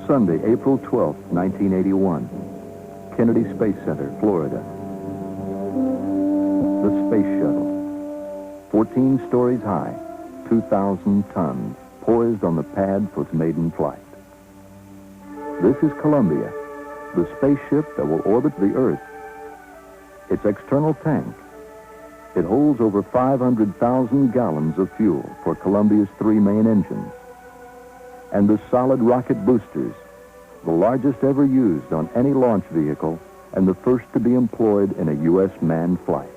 Sunday, April 12, 1981. Kennedy Space Center, Florida. The Space Shuttle. 14 stories high, 2,000 tons, poised on the pad for its maiden flight. This is Columbia, the spaceship that will orbit the Earth. Its external tank. It holds over 500,000 gallons of fuel for Columbia's 3 main engines. And the solid rocket boosters, the largest ever used on any launch vehicle and the first to be employed in a U.S. manned flight.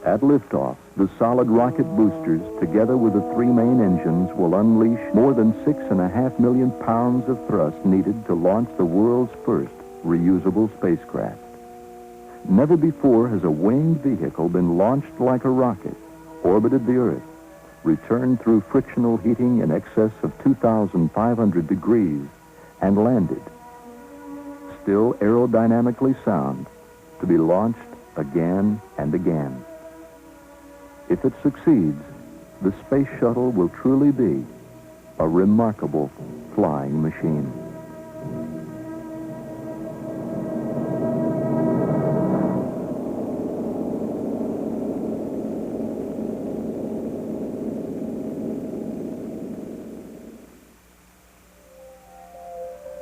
At liftoff, the solid rocket boosters, together with the 3 main engines, will unleash more than 6.5 million pounds of thrust needed to launch the world's first reusable spacecraft. Never before has a winged vehicle been launched like a rocket, orbited the Earth, returned through frictional heating in excess of 2,500 degrees, and landed, still aerodynamically sound, to be launched again and again. If it succeeds, the Space Shuttle will truly be a remarkable flying machine.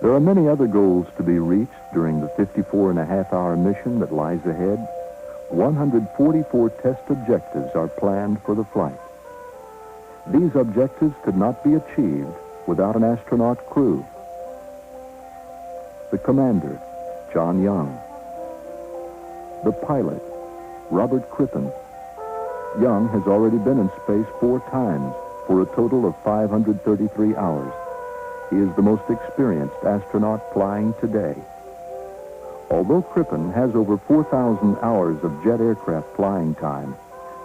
There are many other goals to be reached during the 54.5-hour mission that lies ahead. 144 test objectives are planned for the flight. These objectives could not be achieved without an astronaut crew. The commander, John Young. The pilot, Robert Crippen. Young has already been in space 4 times for a total of 533 hours. He is the most experienced astronaut flying today. Although Crippen has over 4,000 hours of jet aircraft flying time,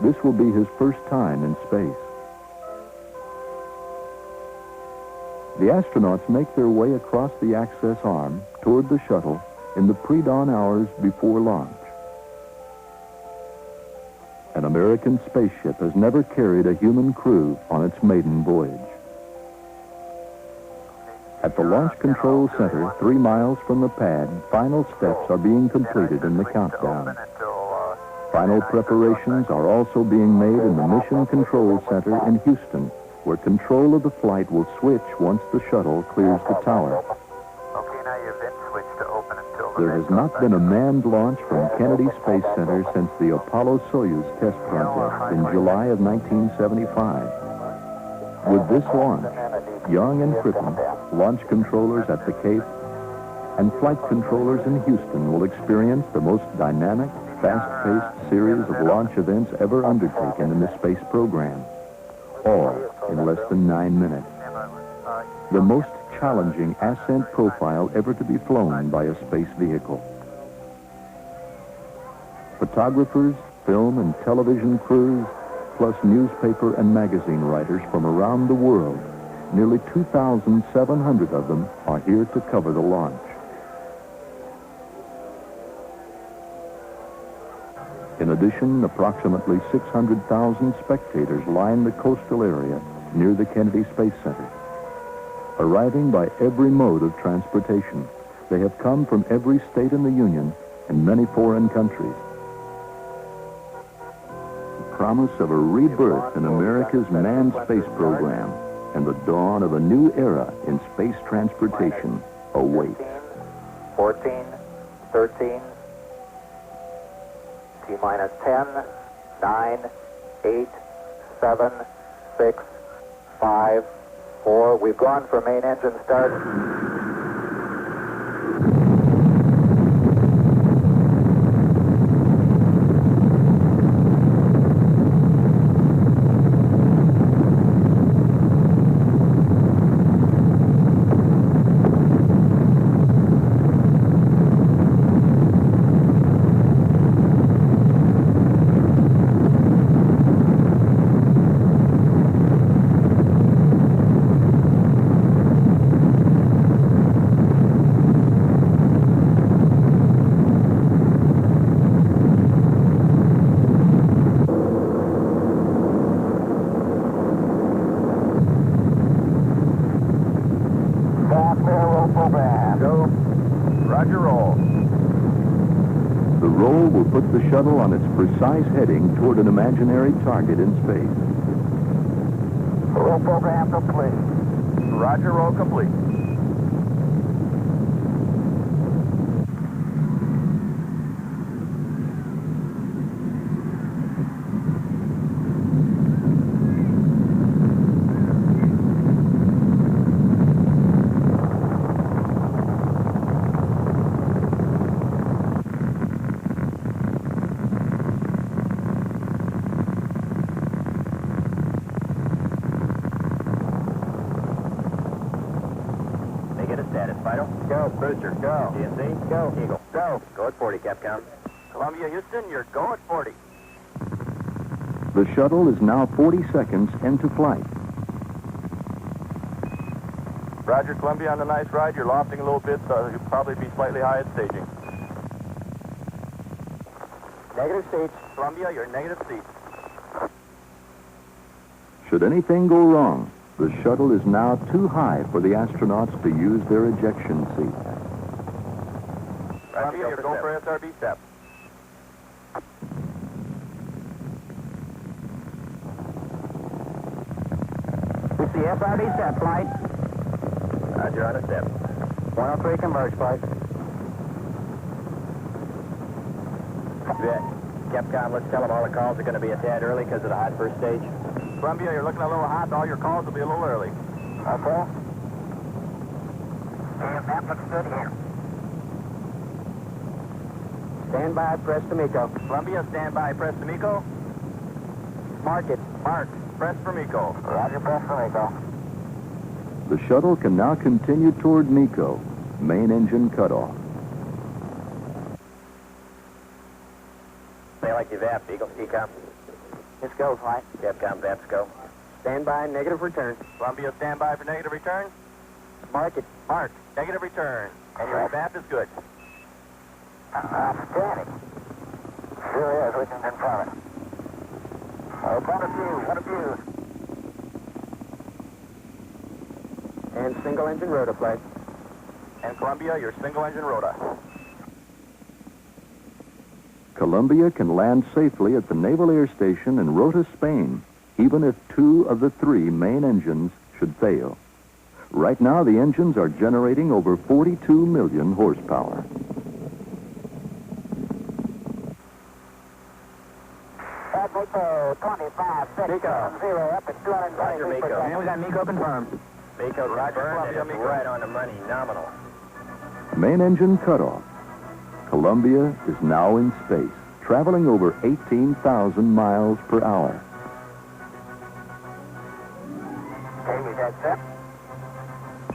this will be his first time in space. The astronauts make their way across the access arm toward the shuttle in the pre-dawn hours before launch. An American spaceship has never carried a human crew on its maiden voyage. At the Launch Control Center, 3 miles from the pad, final steps are being completed in the countdown. Final preparations are also being made in the Mission Control Center in Houston, where control of the flight will switch once the shuttle clears the tower. There has not been a manned launch from Kennedy Space Center since the Apollo-Soyuz test project in July of 1975. With this launch, Young and Crippen, launch controllers at the Cape, and flight controllers in Houston will experience the most dynamic, fast-paced series of launch events ever undertaken in the space program, all in less than 9 minutes. The most challenging ascent profile ever to be flown by a space vehicle. Photographers, film and television crews, plus newspaper and magazine writers from around the world, nearly 2,700 of them are here to cover the launch. In addition, approximately 600,000 spectators line the coastal area near the Kennedy Space Center. Arriving by every mode of transportation, they have come from every state in the Union and many foreign countries. The promise of a rebirth in America's manned space program and the dawn of a new era in space transportation awaits. 14, 13, T-minus 10, 9, 8, 7, 6, 5, 4. We've gone for main engine start. put the shuttle on its precise heading toward an imaginary target in space. Roll program complete. Roger, roll complete. Status, Vital. Go. Booster, go. DNC, Go. Eagle. Go. Go at 40, Capcom. Columbia, Houston, you're go at 40. The shuttle is now 40 seconds into flight. Roger, Columbia, on the nice ride. You're lofting a little bit, so you'll probably be slightly high at staging. Negative seats. Columbia, you're negative seats. Should anything go wrong, the shuttle is now too high for the astronauts to use their ejection seat. Roger, you're going for SRB step. It's the SRD step flight. Roger, on a step. 103 converge flight. Yeah. Capcom, let's tell them all the calls are going to be a tad early because of the hot first stage. Columbia, you're looking a little hot. All your calls will be a little early. Okay. And that looks good here. Stand by, press to MECO. Columbia, stand by. Press to MECO. Mark it. Mark, press for MECO. Roger, press for MECO. The shuttle can now continue toward MECO, main engine cutoff. They like you VAP, Eagle, ECOM. Let's go, flight. Capcom, VAPs go. Stand by, negative return. Columbia, stand by for negative return. Mark it. Mark, negative return. And your VAP is good. Outstanding. Sure is, we can confirm it. What a view. And single engine rotor plate. And Columbia, your single engine rota. Columbia can land safely at the Naval Air Station in Rota, Spain, even if 2 of the 3 main engines should fail. Right now, the engines are generating over 42 million horsepower. MECO 25, 6, MECO. 0, up at 220. Roger, MECO. And we got MECO confirmed. MECO Roger, confirmed, and Columbia, it's right on the money, nominal. Main engine cutoff. Columbia is now in space, traveling over 18,000 miles per hour. Okay, we got set.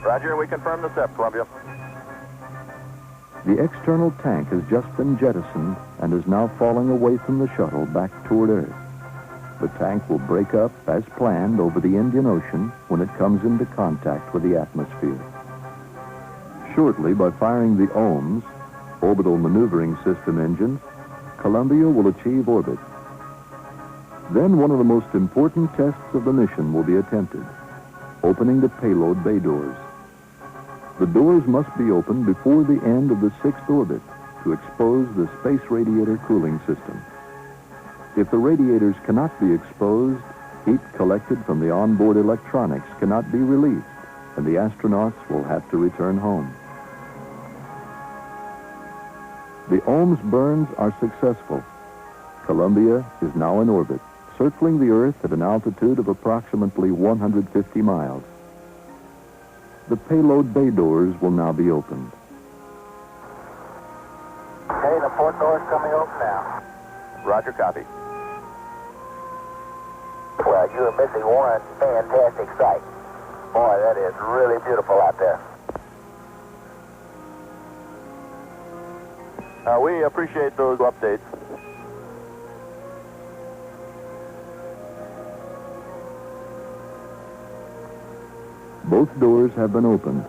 Roger, we confirm the SEP, Columbia. The external tank has just been jettisoned and is now falling away from the shuttle back toward Earth. The tank will break up as planned over the Indian Ocean when it comes into contact with the atmosphere. Shortly, by firing the OMS, Orbital Maneuvering System engines, Columbia will achieve orbit. Then one of the most important tests of the mission will be attempted, opening the payload bay doors. The doors must be opened before the end of the 6th orbit to expose the space radiator cooling system. If the radiators cannot be exposed, heat collected from the onboard electronics cannot be released, and the astronauts will have to return home. The OMS burns are successful. Columbia is now in orbit, circling the Earth at an altitude of approximately 150 miles. The payload bay doors will now be opened. Okay, the port door's coming open now. Roger, copy. Well, you are missing one fantastic sight. Boy, that is really beautiful out there. We appreciate those updates. Both doors have been opened.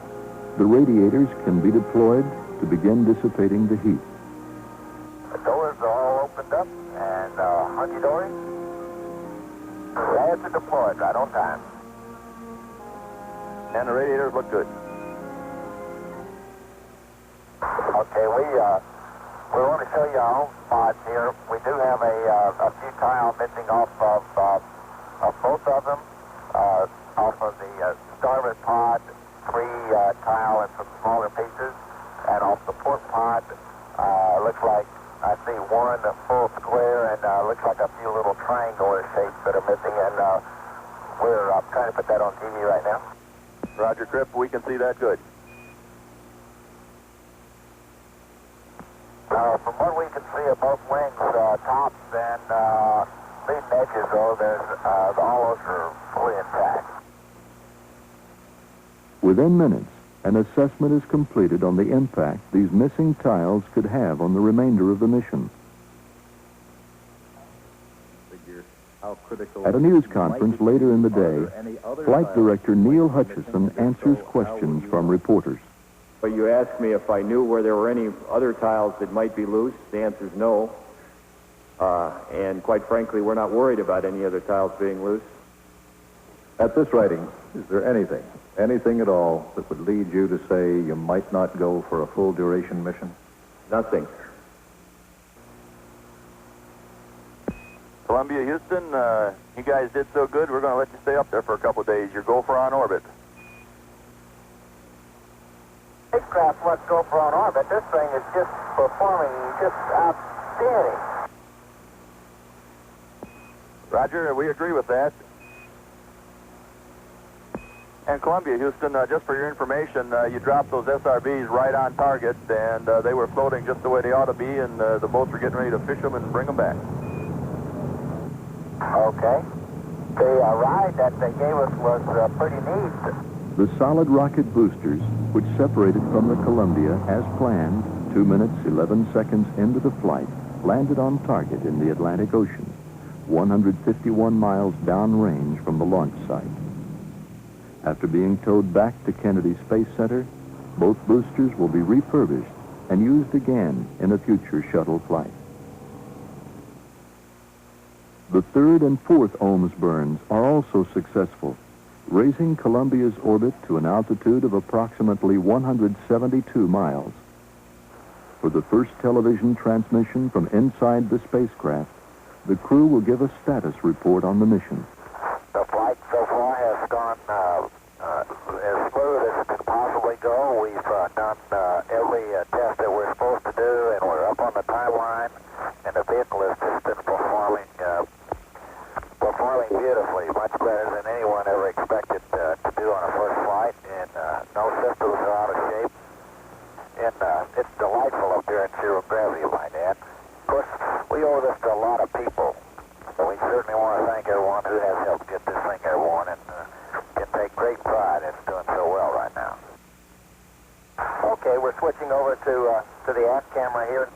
The radiators can be deployed to begin dissipating the heat. The doors are all opened up and hunky-dory. Glad to deploy right on time. And the radiators look good. Okay, we We want to show you our own spot here. We do have a few tile missing off of both of them. Off of the starboard pod, 3 tile and some smaller pieces. And off the port pod, looks like I see one full square and looks like a few little triangular shapes that are missing. And we're trying to put that on TV right now. Roger, Crip, we can see that good. From what we can see of both wings, tops and leading edges, though, all those are fully intact. Within minutes, an assessment is completed on the impact these missing tiles could have on the remainder of the mission. At a news conference later in the day, Flight Director Neil Hutchison answers questions from reporters. But you asked me if I knew where there were any other tiles that might be loose. The answer is no. And quite frankly, we're not worried about any other tiles being loose. At this writing, is there anything at all that would lead you to say you might not go for a full duration mission? Nothing. Columbia, Houston, you guys did so good, we're going to let you stay up there for a couple of days. Your gopher on orbit. Spacecraft let's go for on orbit. This thing is just performing just outstanding. Roger, we agree with that. And Columbia, Houston, just for your information, you dropped those SRBs right on target, and they were floating just the way they ought to be, and the boats were getting ready to fish them and bring them back. Okay. The ride that they gave us was pretty neat. The solid rocket boosters, which separated from the Columbia as planned 2 minutes, 11 seconds into the flight, landed on target in the Atlantic Ocean, 151 miles downrange from the launch site. After being towed back to Kennedy Space Center, both boosters will be refurbished and used again in a future shuttle flight. The third and fourth Ohms burns are also successful, raising Columbia's orbit to an altitude of approximately 172 miles. For the first television transmission from inside the spacecraft, the crew will give a status report on the mission. The flight so far has gone as smooth as it could possibly go. We've done every test that we're supposed to do, and we're up on the timeline, and the vehicle has just been performing beautifully, much better than anyone ever expected to do on a first flight, and no systems are out of shape. And it's delightful up there in zero gravity, might add. Of course, we owe this to a lot of people, so we certainly want to thank everyone who has helped get this thing airborne, and can take great pride in doing so well right now. Okay, we're switching over to the aft camera here.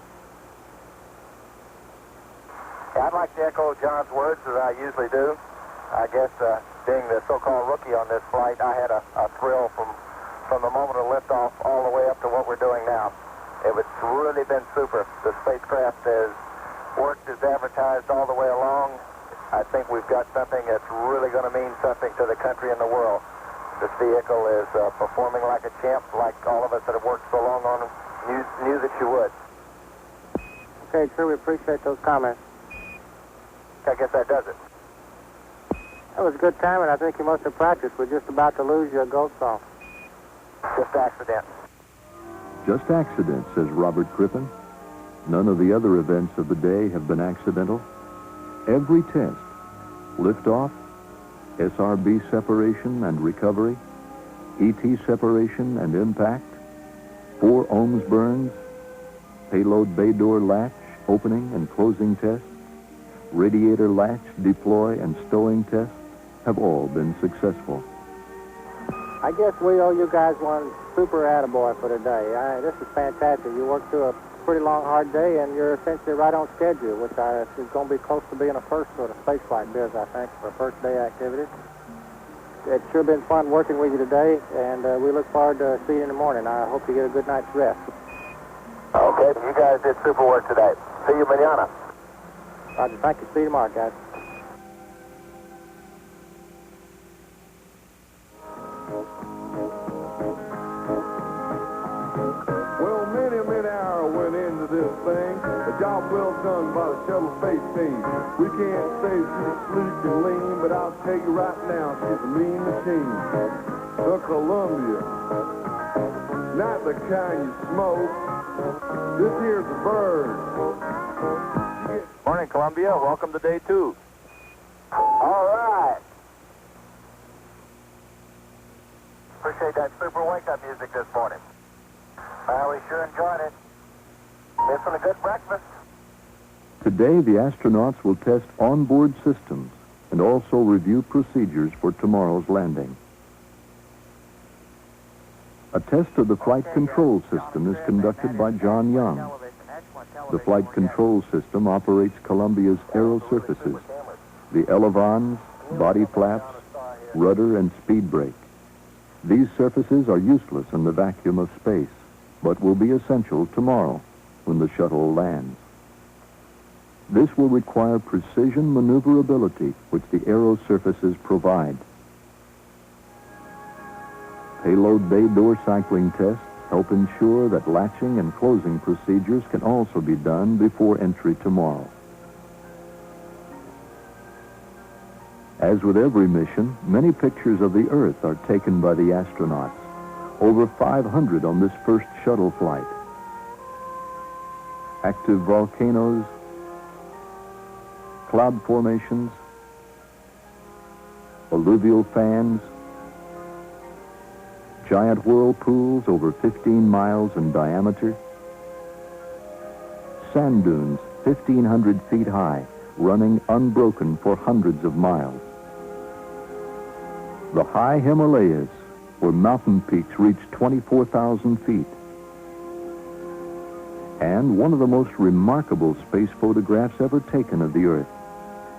Yeah, I'd like to echo John's words as I usually do. I guess being the so-called rookie on this flight, I had a thrill from the moment of liftoff all the way up to what we're doing now. It's really been super. The spacecraft has worked as advertised all the way along. I think we've got something that's really going to mean something to the country and the world. This vehicle is performing like a champ, like all of us that have worked so long on them knew that you would. Okay, sir, we appreciate those comments. I guess that does it. That was a good time, and I think you must have practiced. We're just about to lose your gold song. Just accident. Just accident, says Robert Crippen. None of the other events of the day have been accidental. Every test, liftoff, SRB separation and recovery, ET separation and impact, 4 ohms burns, payload bay door latch opening and closing tests, radiator latch deploy and stowing tests have all been successful. I guess we owe you guys one super attaboy for today. This is fantastic. You worked through a pretty long, hard day, and you're essentially right on schedule, which is going to be close to being a first for the spaceflight biz, I think, for first day activities. It's sure been fun working with you today, and we look forward to seeing you in the morning. I hope you get a good night's rest. Okay, you guys did super work today. See you mañana. Roger, thank you. See you tomorrow, guys. Well, many hours went into this thing. Job well done by the shuttle space team. We can't say she's sleek and lean, but I'll tell you right now, she's a mean machine. The Columbia, not the kind you smoke. This here's a bird. Morning, Columbia. Welcome to day 2. All right. Appreciate that super wake-up music this morning. Well, we sure enjoyed it. Missing a good breakfast. Today, the astronauts will test onboard systems and also review procedures for tomorrow's landing. A test of the flight control system is conducted by John Young. The flight control system operates Columbia's aero surfaces, the elevons, body flaps, rudder, and speed brake. These surfaces are useless in the vacuum of space, but will be essential tomorrow when the shuttle lands. This will require precision maneuverability, which the aero surfaces provide. Payload bay door cycling tests help ensure that latching and closing procedures can also be done before entry tomorrow. As with every mission, many pictures of the Earth are taken by the astronauts. Over 500 on this first shuttle flight. Active volcanoes, cloud formations, alluvial fans, giant whirlpools over 15 miles in diameter, sand dunes 1,500 feet high, running unbroken for hundreds of miles. The high Himalayas, where mountain peaks reach 24,000 feet. And one of the most remarkable space photographs ever taken of the Earth,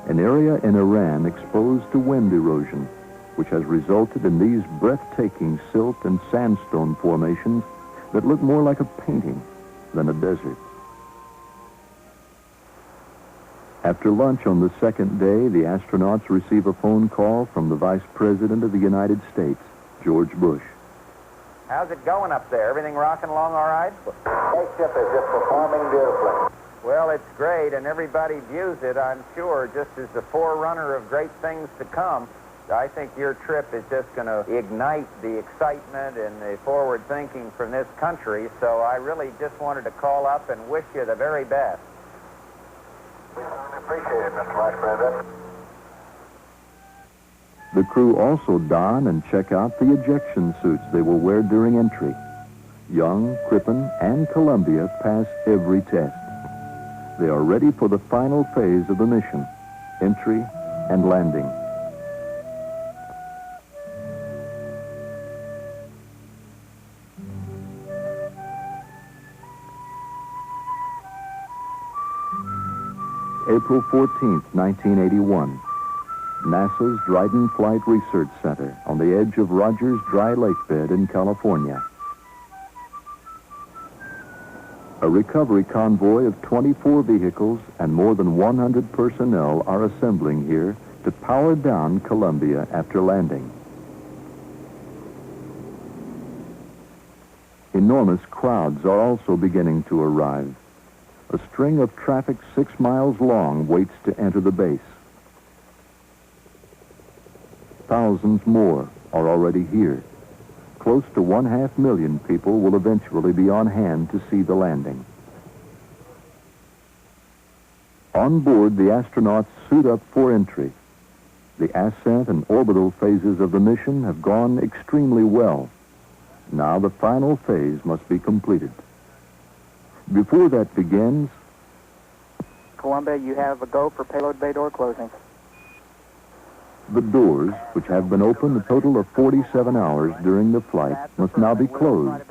an area in Iran exposed to wind erosion, which has resulted in these breathtaking silt and sandstone formations that look more like a painting than a desert. After lunch on the second day, the astronauts receive a phone call from the Vice President of the United States, George Bush. How's it going up there? Everything rocking along all right? Spaceship is just performing beautifully. Well, it's great, and everybody views it, I'm sure, just as the forerunner of great things to come. I think your trip is just going to ignite the excitement and the forward thinking from this country, so I really just wanted to call up and wish you the very best. I appreciate it, Mr. Vice President. The crew also don and check out the ejection suits they will wear during entry. Young, Crippen, and Columbia pass every test. They are ready for the final phase of the mission, entry and landing. April 14th, 1981. NASA's Dryden Flight Research Center on the edge of Rogers Dry Lake Bed in California. A recovery convoy of 24 vehicles and more than 100 personnel are assembling here to power down Columbia after landing. Enormous crowds are also beginning to arrive. A string of traffic 6 miles long waits to enter the base. Thousands more are already here. Close to 500,000 people will eventually be on hand to see the landing. On board, the astronauts suit up for entry. The ascent and orbital phases of the mission have gone extremely well. Now the final phase must be completed. Before that begins... Columbia, you have a go for payload bay door closing. The doors, which have been open a total of 47 hours during the flight, must now be closed.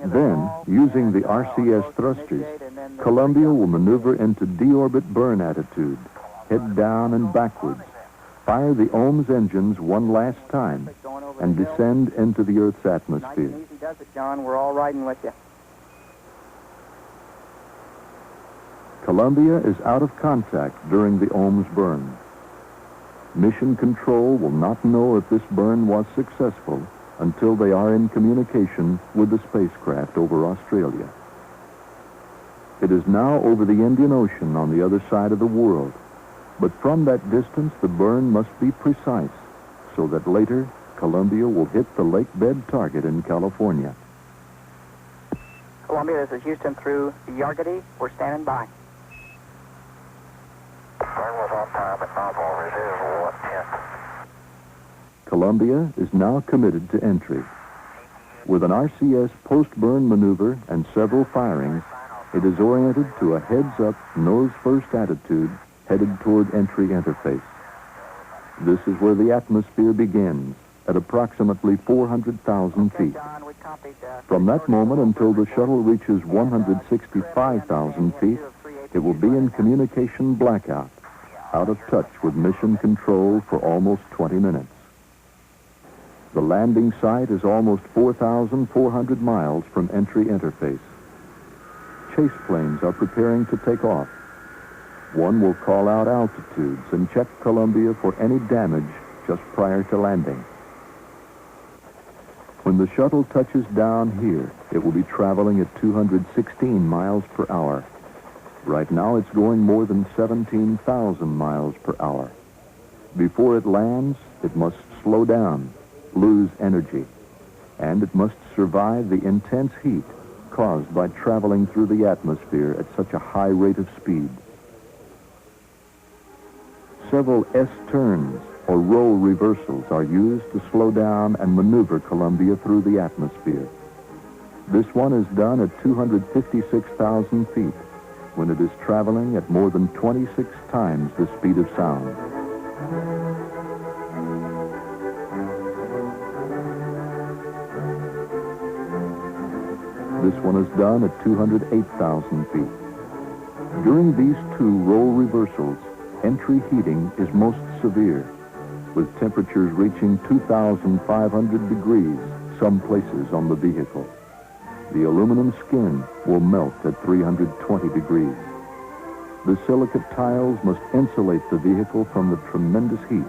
Then, using the RCS thrusters, Columbia will maneuver into deorbit burn attitude, head down and backwards, fire the OMS engines one last time, and descend into the Earth's atmosphere. Nice and easy does it, John. We're all riding with you. Columbia is out of contact during the OMS burn. Mission Control will not know if this burn was successful until they are in communication with the spacecraft over Australia. It is now over the Indian Ocean on the other side of the world. But from that distance, the burn must be precise, so that later, Columbia will hit the lake bed target in California. Columbia, this is Houston through Yargady. We're standing by. Burn was on time at nozzle reserve 110. Columbia is now committed to entry. With an RCS post-burn maneuver and several firings, it is oriented to a heads-up, nose-first attitude headed toward entry interface. This is where the atmosphere begins, at approximately 400,000 feet. From that moment until the shuttle reaches 165,000 feet, it will be in communication blackout, out of touch with mission control for almost 20 minutes. The landing site is almost 4,400 miles from entry interface. Chase planes are preparing to take off. One will call out altitudes and check Columbia for any damage just prior to landing. When the shuttle touches down here, it will be traveling at 216 miles per hour. Right now, it's going more than 17,000 miles per hour. Before it lands, it must slow down, lose energy, and it must survive the intense heat caused by traveling through the atmosphere at such a high rate of speed. Several S-turns or roll reversals are used to slow down and maneuver Columbia through the atmosphere. This one is done at 256,000 feet when it is traveling at more than 26 times the speed of sound. This one is done at 208,000 feet. During these two roll reversals, entry heating is most severe, with temperatures reaching 2,500 degrees some places on the vehicle. The aluminum skin will melt at 320 degrees. The silicate tiles must insulate the vehicle from the tremendous heat.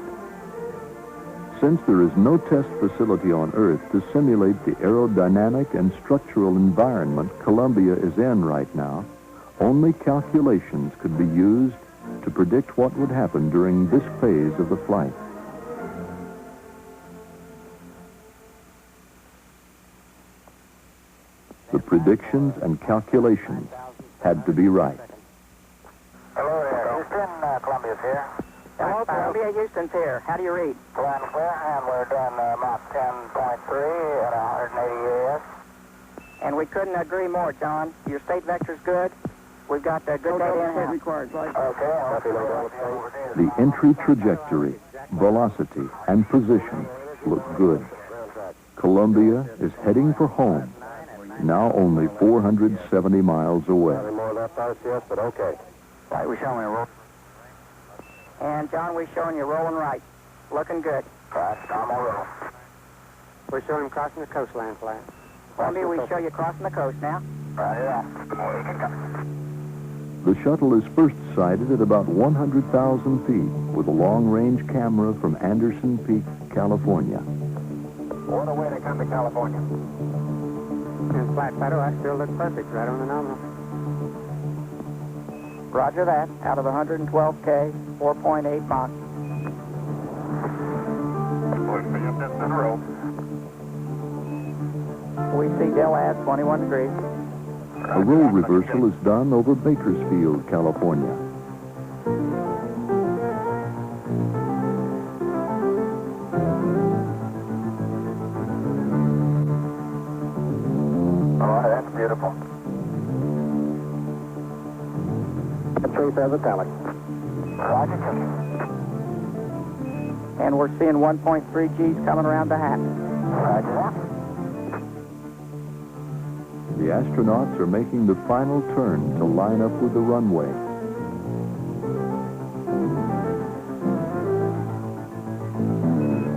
Since there is no test facility on Earth to simulate the aerodynamic and structural environment Columbia is in right now, only calculations could be used to predict what would happen during this phase of the flight. The predictions and calculations had to be right. Hello there, Houston. Columbia's here. Hello, Columbia. Houston's here. How do you read? Clear, and we're doing Mach 10.3 at 180 AS. And we couldn't agree more, John. Your state vector's good. We've got good data in Okay. The entry trajectory, velocity, and position look good. Columbia is heading for home, now only 470 miles away. More left RCS, but okay. Right, we're showing a roll. And, John, we're showing you rolling right. Looking good. Right, I'm on roll. We're showing him crossing the coastline flat. Columbia, we show you crossing the coast now. Right, yeah. The shuttle is first sighted at about 100,000 feet with a long-range camera from Anderson Peak, California. What a way to come to California. And flat pedal, I still look perfect right on the nominal. Roger that. Out of 112K, 4.8 Mach. Push me up this center row. We see Del Ave, 21 degrees. A roll reversal is done over Bakersfield, California. Oh, that's beautiful. Chase as italic. Roger, cookie. And we're seeing 1.3 Gs coming around the hat. Roger that. The astronauts are making the final turn to line up with the runway.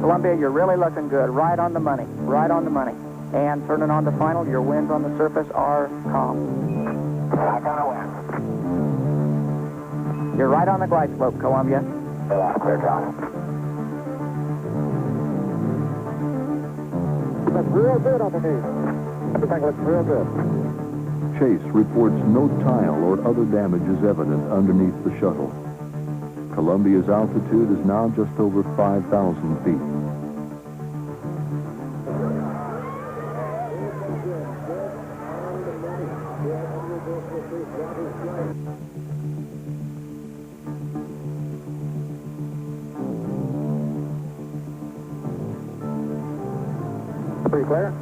Columbia, you're really looking good. Right on the money. Right on the money. And turning on the final, your winds on the surface are calm. I got a win. You're right on the glide slope, Columbia. Yeah, clear shot. Looks real good underneath. Everything looks real good. Chase reports no tile or other damages evident underneath the shuttle. Columbia's altitude is now just over 5,000 feet. Pretty clear.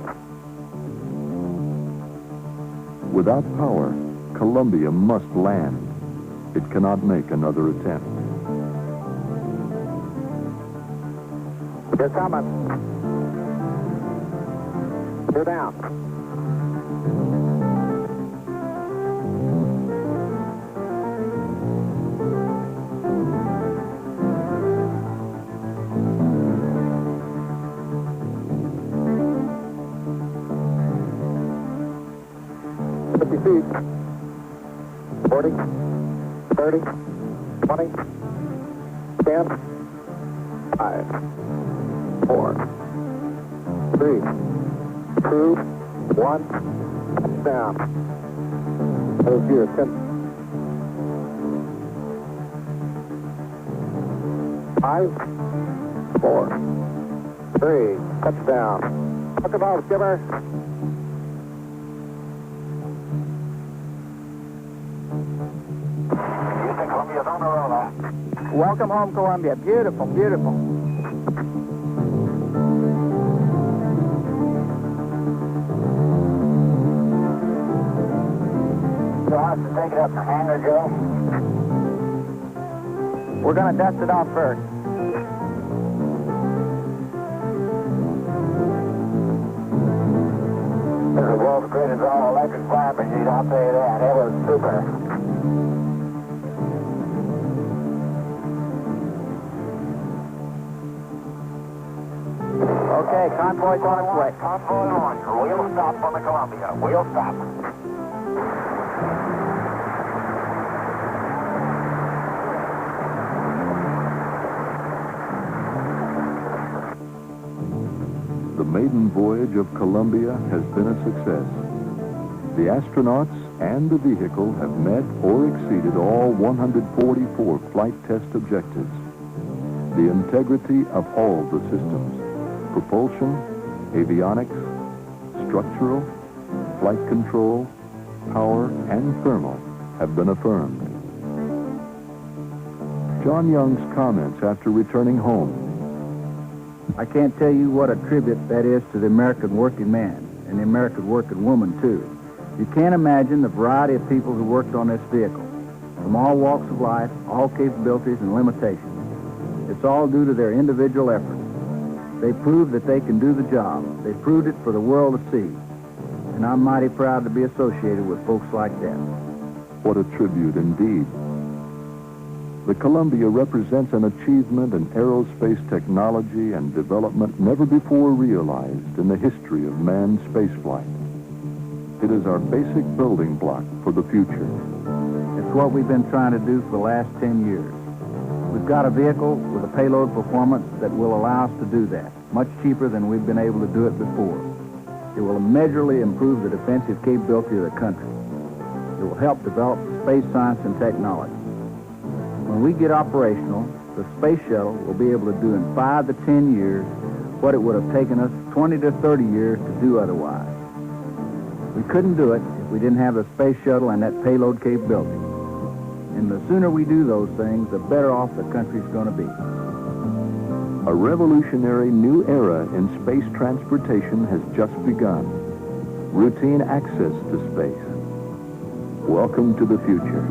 Without power, Columbia must land. It cannot make another attempt. You're coming. You're down. Feet. 40, 30, 20, 10, 5, 4, 3, 2, 1, down. Those gears, 10. 5, 4, 3, touchdown. Look about, skipper. Columbia's on the roller. Welcome home, Columbia. Beautiful, beautiful. You'll have to take it up to hangar, Joe. We're going to dust it off first. This is the world's greatest all-electric flying machine, I'll tell you that. It was super. Okay, convoy's on its way. Convoy on. We'll stop on the Columbia. We'll stop. The maiden voyage of Columbia has been a success. The astronauts and the vehicle have met or exceeded all 144 flight test objectives. The integrity of all the systems, propulsion, avionics, structural, flight control, power, and thermal, have been affirmed. John Young's comments after returning home. I can't tell you what a tribute that is to the American working man and the American working woman, too. You can't imagine the variety of people who worked on this vehicle, from all walks of life, all capabilities and limitations. It's all due to their individual efforts. They proved that they can do the job. They proved it for the world to see. And I'm mighty proud to be associated with folks like that. What a tribute indeed. The Columbia represents an achievement in aerospace technology and development never before realized in the history of manned spaceflight. It is our basic building block for the future. It's what we've been trying to do for the last 10 years. We've got a vehicle with a payload performance that will allow us to do that, much cheaper than we've been able to do it before. It will immeasurably improve the defensive capability of the country. It will help develop space science and technology. When we get operational, the Space Shuttle will be able to do in 5 to 10 years what it would have taken us 20 to 30 years to do otherwise. We couldn't do it if we didn't have the Space Shuttle and that payload capability. And the sooner we do those things, the better off the country's going to be. A revolutionary new era in space transportation has just begun. Routine access to space. Welcome to the future.